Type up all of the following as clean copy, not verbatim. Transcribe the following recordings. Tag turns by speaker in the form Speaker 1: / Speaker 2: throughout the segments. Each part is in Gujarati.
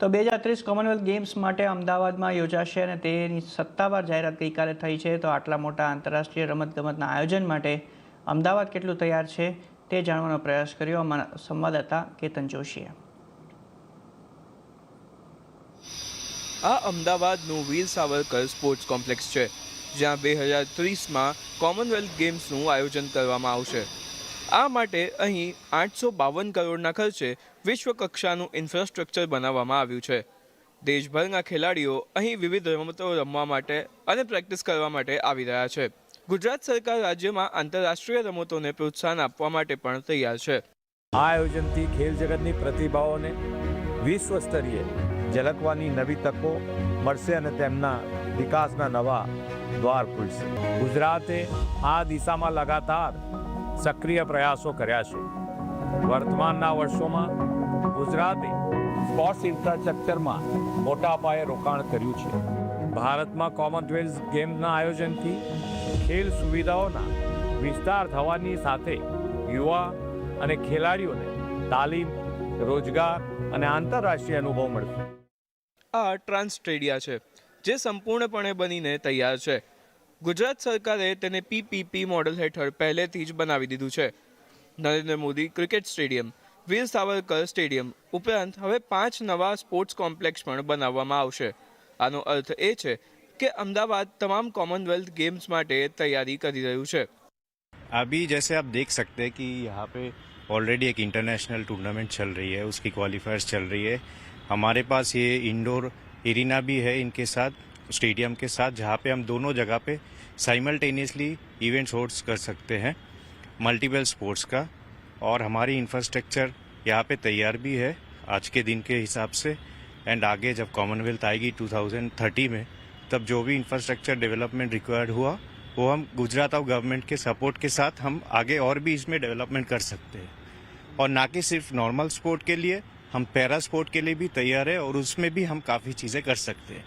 Speaker 1: તો 2030 કોમનવેલ્થ ગેમ્સ માટે અમદાવાદમાં યોજાશે અને તેની સત્તાવાર જાહેરાત ગઈકાલે થઈ છે। તો આટલા મોટા આંતરરાષ્ટ્રીય રમતગમતના આયોજન માટે અમદાવાદ કેટલું તૈયાર છે તે જાણવાનો પ્રયાસ કર્યો અમારા સંવાદદાતા કેતન જોશીએ।
Speaker 2: આ અમદાવાદનું વીર સાવરકર સ્પોર્ટ્સ કોમ્પ્લેક્સ છે, જ્યાં 2030માં કોમનવેલ્થ ગેમ્સનું આયોજન કરવામાં આવશે। આ માટે અહીં 852 કરોડના ખર્ચે વિશ્વકક્ષાનું ઇન્ફ્રાસ્ટ્રક્ચર બનાવવામાં આવ્યું છે। દેશભરના ખેલાડીઓ અહીં વિવિધ રમતો રમવા માટે અને પ્રેક્ટિસ કરવા માટે આવી રહ્યા છે। ગુજરાત સરકાર રાજ્યમાં આંતરરાષ્ટ્રીય રમતોને પ્રોત્સાહન આપવા માટે પણ તૈયાર છે।
Speaker 3: આ આયોજનથી ખેલ જગતની પ્રતિભાઓને વિશ્વ સ્તરીય ઝલકવાની નવી તકો મળશે અને તેમના વિકાસના નવા દ્વાર ખુલશે। ગુજરાતે આ દિશામાં લગાતાર સક્રિય પ્રયાસો કર્યા છે। વર્તમાનના વર્ષોમાં ગુજરાતે સ્પોર્ટ્સ ઇન્ફ્રાસ્ટ્રક્ચરમાં મોટા પાયે રોકાણ કર્યું છે। ભારતમાં કોમનવેલ્થ ગેમ્સના આયોજનથી ખેલ સુવિધાઓના વિસ્તાર થવાની સાથે યુવા અને ખેલાડીઓને તાલીમ, રોજગાર અને આંતરરાષ્ટ્રીય અનુભવ મળશે।
Speaker 2: આ ટ્રાન્સ સ્ટેડિયા છે, જે સંપૂર્ણપણે બનીને તૈયાર છે। ગુજરાત સરકારે તેને PPP મોડેલ હેઠળ પહેલેથી જ બનાવી દીધું છે। નરેન્દ્ર મોદી ક્રિકેટ સ્ટેડિયમ, વીર સાવરકર સ્ટેડિયમ ઉપરાંત હવે 5 નવા સ્પોર્ટ્સ કોમ્પ્લેક્સ પણ બનાવવામાં આવશે। આનો અર્થ એ છે કે અમદાવાદ તમામ કોમનવેલ્થ गेम्स માટે તૈયારી કરી રહ્યું છે।
Speaker 4: अभी जैसे आप देख सकते हैं कि यहाँ पे ऑलरेडी एक इंटरनेशनल टूर्नामेंट चल रही है, उसकी क्वालिफायर्स चल रही है। हमारे पास ये इंडोर एरिना भी है इनके साथ, स्टेडियम के साथ, जहाँ पे हम दोनों जगह पे साइमल्टेनियसली इवेंट्स होस्ट कर सकते हैं मल्टीपल स्पोर्ट्स का। और हमारी इंफ्रास्ट्रक्चर यहाँ पे तैयार भी है आज के दिन के हिसाब से। एंड आगे जब कॉमनवेल्थ आएगी 2030 में, तब जो भी इंफ्रास्ट्रक्चर डेवलपमेंट रिक्वायर्ड हुआ वो हम गुजरात और गवर्नमेंट के सपोर्ट के साथ हम आगे और भी इसमें डेवलपमेंट कर सकते हैं। और ना कि सिर्फ नॉर्मल स्पोर्ट के लिए, हम पैरा स्पोर्ट के लिए भी तैयार है और उसमें भी हम काफ़ी चीज़ें कर सकते हैं।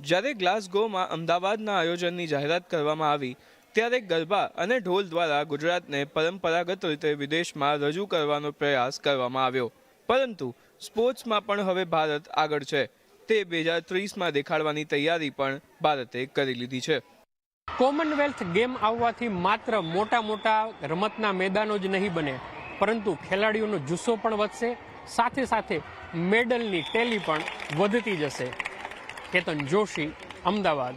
Speaker 2: જ્યારે ગ્લાસગોમાં અમદાવાદના આયોજનની જાહેરાત કરવામાં આવી, ત્યારે ગરબા અને ઢોલ દ્વારા ગુજરાતને પરંપરાગત રીતે વિદેશમાં રજૂ કરવાનો પ્રયાસ કરવામાં આવ્યો। પરંતુ સ્પોર્ટ્સમાં પણ હવે ભારત આગળ છે, તે 2030માં દેખાડવાની તૈયારી પણ ભારતે કરી લીધી છે।
Speaker 5: કોમનવેલ્થ ગેમ આવવાથી માત્ર મોટા મોટા રમતના મેદાનો જ નહીં બને, પરંતુ ખેલાડીઓનો જુસ્સો પણ વધશે, સાથે સાથે મેડલની ટેલી પણ વધતી જશે। કેતન જોશી, અમદાવાદ।